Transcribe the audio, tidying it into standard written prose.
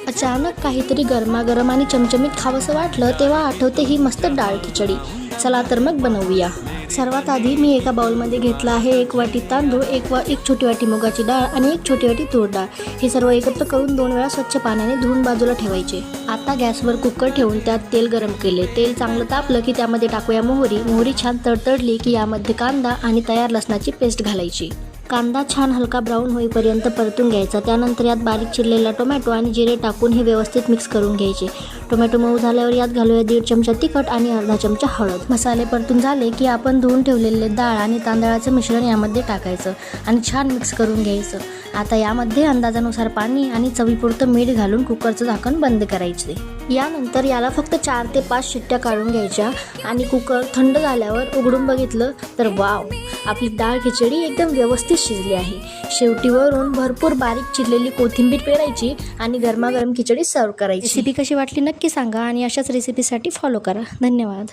अचानक काहीतरी गरमागरम आणि चमचमीत खावंसं वाटलं तेव्हा आठवते ही मस्त डाळ खिचडी. चला तर मग बनवूया. सर्वात आधी मी एका बाउलमध्ये घेतला आहे 1 वाटी तांदूळ, 1 छोटी वाटी मुगाची डाळ आणि 1 छोटी वाटी तूर डाळ. हे सर्व एकत्र करून 2 वेळा स्वच्छ पाण्याने धुवून बाजूला ठेवायचे. आता गॅसवर कुकर ठेवून त्यात तेल गरम केले. तेल चांगलं तापलं की त्यामध्ये टाकूया मोहरी छान तडतडली की यामध्ये कांदा आणि तयार लसणाची पेस्ट घालायची. कांदा छान हलका ब्राऊन होईपर्यंत परतून घ्यायचा. त्यानंतर यात बारीक चिरलेला टोमॅटो आणि जिरे टाकून हे व्यवस्थित मिक्स करून घ्यायचे. टोमॅटो मऊ झाल्यावर यात घालूया 1.5 चमचा तिखट आणि अर्धा चमचा हळद. मसाले परतून झाले की आपण धुवून ठेवलेले डाळ आणि तांदळाचं मिश्रण यामध्ये टाकायचं आणि छान मिक्स करून घ्यायचं. आता यामध्ये अंदाजानुसार पाणी आणि चवीपुरतं मीठ घालून कुकरचं झाकण बंद करायचे. यानंतर याला फक्त 4 ते 5 शिट्ट्या काढून घ्यायच्या आणि कुकर थंड झाल्यावर उघडून बघितलं तर वाव, आपली डाळ खिचडी एकदम व्यवस्थित शिजली आहे. शेवटी वरून भरपूर बारीक चिरलेली कोथिंबीर पेरायची आणि गरमागरम खिचडी सर्व करायची. रेसिपी कशी वाटली नक्की सांगा आणि अशाच रेसिपीसाठी फॉलो करा. धन्यवाद.